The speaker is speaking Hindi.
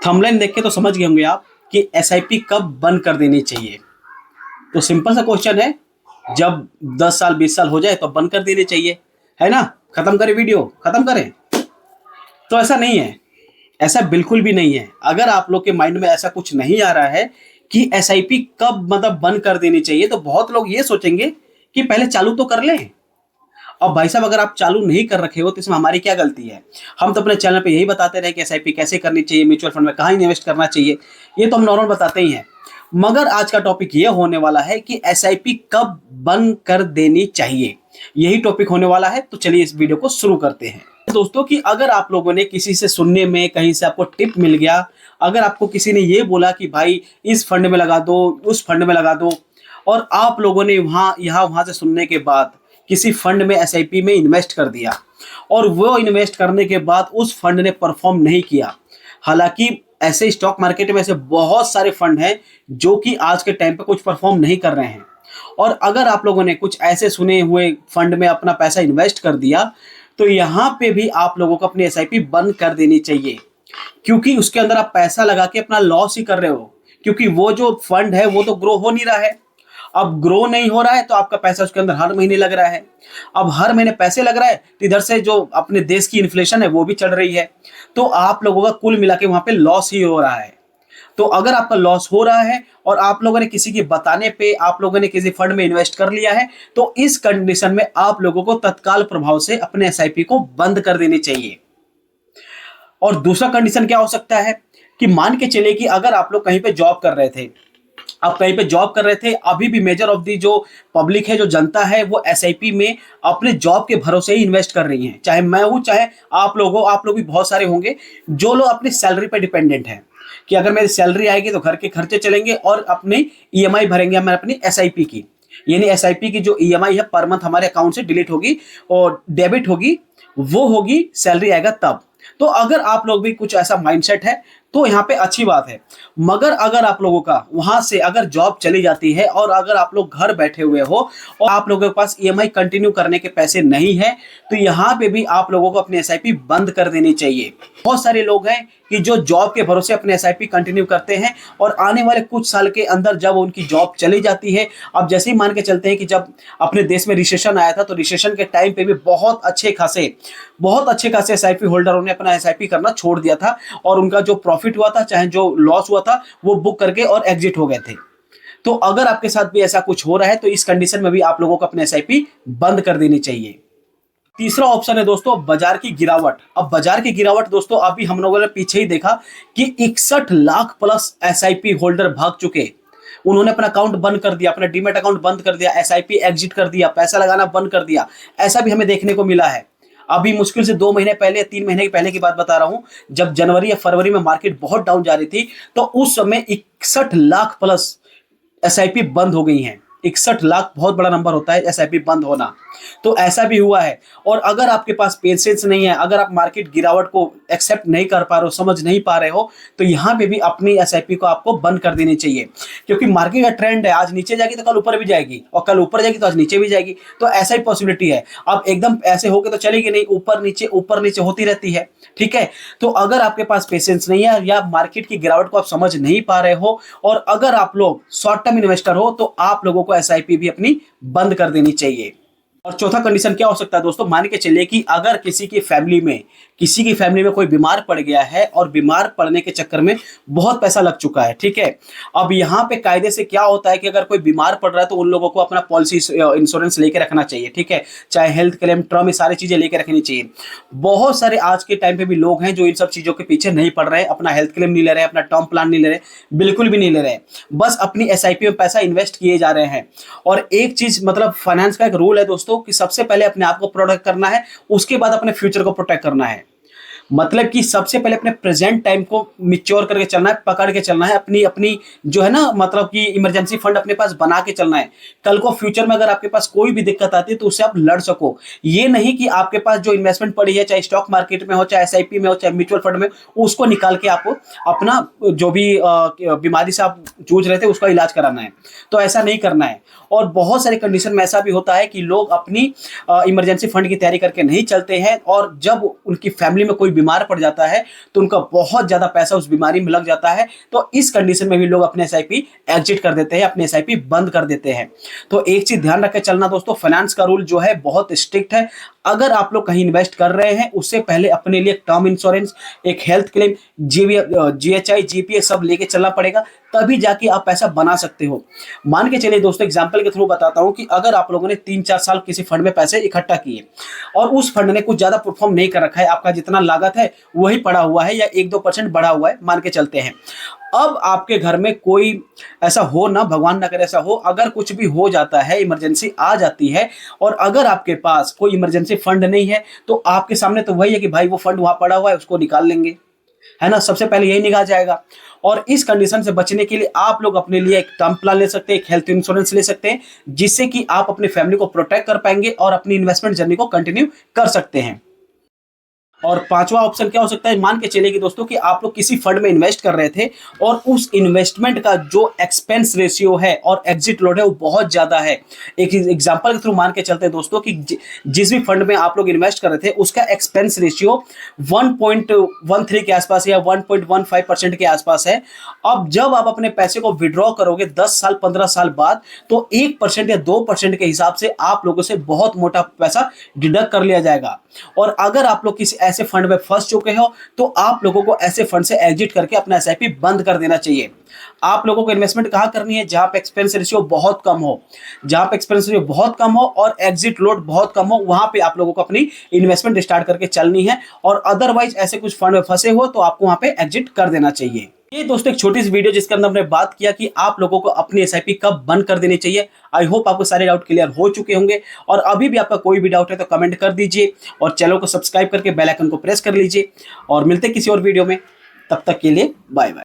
थंबनेल देख के तो समझ गए होंगे आप कि एसआईपी कब बंद कर देनी चाहिए। तो सिंपल सा क्वेश्चन है, जब 10 साल 20 साल हो जाए तो बंद कर देनी चाहिए, है ना। खत्म करें, वीडियो खत्म करें। तो ऐसा नहीं है, ऐसा बिल्कुल भी नहीं है। अगर आप लोग के माइंड में ऐसा कुछ नहीं आ रहा है कि एसआईपी कब मतलब बंद कर देनी चाहिए, तो बहुत लोग ये सोचेंगे कि पहले चालू तो कर लें। अब भाई साहब, अगर आप चालू नहीं कर रखे हो तो इसमें हमारी क्या गलती है। हम तो अपने चैनल पे यही बताते रहे कि एसआईपी कैसे करनी चाहिए, म्यूचुअल फंड में कहाँ इन्वेस्ट करना चाहिए, ये तो हम नॉर्मल बताते ही हैं। मगर आज का टॉपिक ये होने वाला है कि एसआईपी कब बंद कर देनी चाहिए, यही टॉपिक होने वाला है। तो चलिए इस वीडियो को शुरू करते हैं दोस्तों। कि अगर आप लोगों ने किसी से सुनने में कहीं से आपको टिप मिल गया, अगर आपको किसी ने ये बोला कि भाई इस फंड में लगा दो, उस फंड में लगा दो, और आप लोगों ने वहां से सुनने के बाद किसी फंड में एसआईपी में इन्वेस्ट कर दिया, और वो इन्वेस्ट करने के बाद उस फंड ने परफॉर्म नहीं किया। हालांकि ऐसे स्टॉक मार्केट में ऐसे बहुत सारे फंड हैं जो कि आज के टाइम पे कुछ परफॉर्म नहीं कर रहे हैं। और अगर आप लोगों ने कुछ ऐसे सुने हुए फंड में अपना पैसा इन्वेस्ट कर दिया, तो यहाँ पे भी आप लोगों को अपनी एसआईपी बंद कर देनी चाहिए, क्योंकि उसके अंदर आप पैसा लगा के अपना लॉस ही कर रहे हो। क्योंकि वो जो फंड है वो तो ग्रो हो नहीं रहा है। अब ग्रो नहीं हो रहा है तो आपका पैसा उसके अंदर हर महीने लग रहा है। अब हर महीने पैसे लग रहा है तो इधर से जो अपने देश की इन्फ्लेशन है वो भी चढ़ रही है। तो आप लोगों का कुल मिला के वहां पे लॉस ही हो रहा है। तो अगर आपका लॉस हो रहा है और आप लोगों ने किसी के बताने पे आप लोगों ने किसी फंड में इन्वेस्ट कर लिया है, तो इस कंडीशन में आप लोगों को तत्काल प्रभाव से अपने एसआईपी को बंद कर देनी चाहिए। और दूसरा कंडीशन क्या हो सकता है कि मान के चलिए कि अगर आप लोग कहीं पे जॉब कर रहे थे, आप कहीं पे जॉब कर रहे थे, अभी भी मेजर ऑफ दी जो पब्लिक है, जो जनता है, वो एसआईपी में अपने जॉब के भरोसे ही इन्वेस्ट कर रही है। चाहे मैं हूं, चाहे आप लोग हो, आप लोग भी बहुत सारे होंगे जो लोग अपनी सैलरी पे डिपेंडेंट हैं कि अगर मेरी सैलरी आएगी तो घर के खर्चे चलेंगे और अपनी ईएमआई भरेंगे हम अपनी एसआईपी की। यानी एसआईपी की जो ईएमआई है पर मंथ हमारे अकाउंट से डिलीट होगी और डेबिट होगी, वो होगी सैलरी आएगा तब। तो अगर आप लोग भी कुछ ऐसा माइंडसेट है तो यहाँ पे अच्छी बात है। मगर अगर आप लोगों का वहां से अगर जॉब चली जाती है और अगर आप लोग घर बैठे हुए हो और आप लोगों के पास ईएमआई कंटिन्यू करने के पैसे नहीं है, तो यहाँ पे भी आप लोगों को अपनी एसआईपी बंद कर देनी चाहिए। बहुत सारे लोग हैं कि जो जॉब के भरोसे अपने एसआईपी कंटिन्यू करते हैं और आने वाले कुछ साल के अंदर जब उनकी जॉब चली जाती है, अब जैसे ही मान के चलते हैं कि जब अपने देश में रिसेशन आया था, तो रिसेशन के टाइम पे भी बहुत अच्छे खासे एसआईपी होल्डरों ने अपना एसआईपी करना छोड़ दिया था और उनका जो प्रॉफिट हुआ था चाहे जो लॉस हुआ था वो बुक करके और एग्जिट हो गए थे। तो अगर आपके साथ भी ऐसा कुछ हो रहा है तो इस कंडीशन में भी आप लोगों को अपने एसआईपी बंद कर देनी चाहिए। तीसरा ऑप्शन है दोस्तों बाजार की गिरावट। अब बाजार की गिरावट दोस्तों, अभी हम लोगों ने पीछे ही देखा कि 61 लाख प्लस एसआईपी होल्डर भाग चुके। उन्होंने अपना अकाउंट बंद कर दिया, अपना डीमैट अकाउंट बंद कर दिया, एसआईपी एग्जिट कर दिया, पैसा लगाना बंद कर दिया। ऐसा भी हमें देखने को मिला है। अभी मुश्किल से 2 महीने पहले, 3 महीने के पहले की बात बता रहा हूं, जब जनवरी या फरवरी में मार्केट बहुत डाउन जा रही थी, तो उस समय 61 लाख प्लस एसआईपी बंद हो गई हैं। 61 लाख बहुत बड़ा नंबर होता है एसआईपी बंद होना। तो ऐसा भी हुआ है। और अगर आपके पास पेशेंस नहीं है, अगर आप मार्केट गिरावट को एक्सेप्ट नहीं कर पा रहे हो, समझ नहीं पा रहे हो, तो यहाँ पे भी अपनी एसआईपी को आपको बंद कर देनी चाहिए। क्योंकि मार्केट का ट्रेंड है, आज नीचे जाएगी तो कल ऊपर भी जाएगी, और कल ऊपर जाएगी तो आज नीचे भी जाएगी। तो ऐसा ही पॉसिबिलिटी है। अब एकदम ऐसे होके तो चलेगी नहीं, ऊपर नीचे होती रहती है। ठीक है। तो अगर आपके पास पेशेंस नहीं है या मार्केट की गिरावट को आप समझ नहीं पा रहे हो, और अगर आप लोग शॉर्ट टर्म इन्वेस्टर हो, तो आप लोगों को एसआईपी भी अपनी बंद कर देनी चाहिए। और चौथा कंडीशन क्या हो सकता है दोस्तों, मान के चलिए कि अगर किसी की फैमिली में कोई बीमार पड़ गया है और बीमार पड़ने के चक्कर में बहुत पैसा लग चुका है। ठीक है। अब यहाँ पे कायदे से क्या होता है कि अगर कोई बीमार पड़ रहा है तो उन लोगों को अपना पॉलिसी इंश्योरेंस लेके रखना चाहिए। ठीक है। चाहे हेल्थ क्लेम, टर्म, ये सारी चीजें लेके रखनी चाहिए। बहुत सारे आज के टाइम पे भी लोग हैं जो इन सब चीजों के पीछे नहीं पड़ रहे, अपना हेल्थ क्लेम नहीं ले रहे, अपना टर्म प्लान नहीं ले रहे, बिल्कुल भी नहीं ले रहे, बस अपनी एसआईपी में पैसा इन्वेस्ट किए जा रहे हैं। और एक चीज मतलब फाइनेंस का एक रूल है दोस्तों कि सबसे पहले अपने आप को प्रोटेक्ट करना है, उसके बाद अपने फ्यूचर को प्रोटेक्ट करना है। मतलब कि सबसे पहले अपने प्रेजेंट टाइम को मिच्योर करके चलना है, पकड़ के चलना है, अपनी जो है ना, मतलब कि इमरजेंसी फंड अपने पास बना के चलना है। कल को फ्यूचर में अगर आपके पास कोई भी दिक्कत आती है तो उससे आप लड़ सको। ये नहीं कि आपके पास जो इन्वेस्टमेंट पड़ी है, चाहे स्टॉक मार्केट में हो, चाहे एसआईपी में हो, चाहे म्यूचुअल फंड में, उसको निकाल के आपको अपना जो भी बीमारी से आप जूझ रहे थे उसका इलाज कराना है। तो ऐसा नहीं करना है। और बहुत सारे कंडीशन में ऐसा भी होता है कि लोग अपनी इमरजेंसी फंड की तैयारी करके नहीं चलते हैं, और जब उनकी फैमिली में कोई बीमार पड़ जाता है तो उनका बहुत ज्यादा पैसा उस बीमारी में लग जाता है, तो इस कंडीशन में भी लोग अपने एसआईपी एग्जिट कर देते हैं, अपने एसआईपी बंद कर देते हैं। तो एक चीज ध्यान रख के चलना दोस्तों, फाइनेंस का रूल जो है बहुत स्ट्रिक्ट है। अगर आप लोग कहीं इन्वेस्ट कर रहे हैं उससे पहले अपने लिए टर्म इंश्योरेंस, एक हेल्थ क्लेम, जीएचआई, जीपीएफ सब लेके चलना पड़ेगा, तभी जाके आप पैसा बना सकते हो। मान के चलिए दोस्तों, एग्जांपल के थ्रू बताता हूं कि अगर आप लोगों ने 3-4 साल किसी फंड में पैसे इकट्ठा किए और उस फंड ने कुछ ज्यादा परफॉर्म नहीं कर रखा है, आपका जितना लागत है वही पड़ा हुआ है या 1-2% बढ़ा हुआ है, मान के चलते हैं। अब आपके घर में कोई ऐसा हो ना, भगवान ना करे ऐसा हो, अगर कुछ भी हो जाता है, इमरजेंसी आ जाती है और अगर आपके पास कोई इमरजेंसी फंड नहीं है, तो आपके सामने तो वही है कि भाई वो फंड वहां पड़ा हुआ है, उसको निकाल लेंगे, है ना, सबसे पहले यही निकाल जाएगा। और इस कंडीशन से बचने के लिए आप लोग अपने लिए एक टर्म प्लान ले सकते हैं, एक हेल्थ इंश्योरेंस ले सकते हैं, जिससे कि आप अपनी फैमिली को प्रोटेक्ट कर पाएंगे और अपनी इन्वेस्टमेंट जर्नी को कंटिन्यू कर सकते हैं। और पांचवा ऑप्शन क्या हो सकता है, मान के चलिए कि दोस्तों कि आप लोग किसी फंड में इन्वेस्ट कर रहे थे और उस इन्वेस्टमेंट का जो एक्सपेंस रेशियो है और एग्जिट लोड है वो बहुत ज्यादा है। एक एग्जांपल के थ्रू मान के चलते हैं दोस्तों कि जिस भी फंड में आप लोग इन्वेस्ट कर रहे थे उसका एक्सपेंस रेशियो 1.13 के आसपास या 1.15% के आसपास है। अब जब आप अपने पैसे को विड्रॉ करोगे 10 साल 15 साल बाद, तो 1% या 2% के हिसाब से आप लोगों से बहुत मोटा पैसा डिडक्ट कर लिया जाएगा। और अगर आप लोग किसी ऐसे फंड में फंस चुके हो तो आप लोगों को ऐसे फंड से एग्जिट करके अपना एसआईपी बंद कर देना चाहिए। आप लोगों को इन्वेस्टमेंट कहां करनी है, जहां पे एक्सपेंस रेशियो बहुत कम हो, जहां पे एक्सपेंस रेशियो बहुत कम हो और एग्जिट लोड बहुत कम हो, वहां पे आप लोगों को अपनी इन्वेस्टमेंट स्टार्ट करके चलनी है। और अदरवाइज ऐसे कुछ फंड में फंसे हो तो आपको वहां पे एग्जिट कर देना चाहिए। ये दोस्तों एक छोटी सी वीडियो जिसके अंदर हमने बात किया कि आप लोगों को अपनी एसआईपी कब बंद कर देनी चाहिए। आई होप आपको सारे डाउट क्लियर हो चुके होंगे, और अभी भी आपका कोई भी डाउट है तो कमेंट कर दीजिए और चैनल को सब्सक्राइब करके बेल आइकन को प्रेस कर लीजिए। और मिलते हैं किसी और वीडियो में, तब तक के लिए बाय बाय।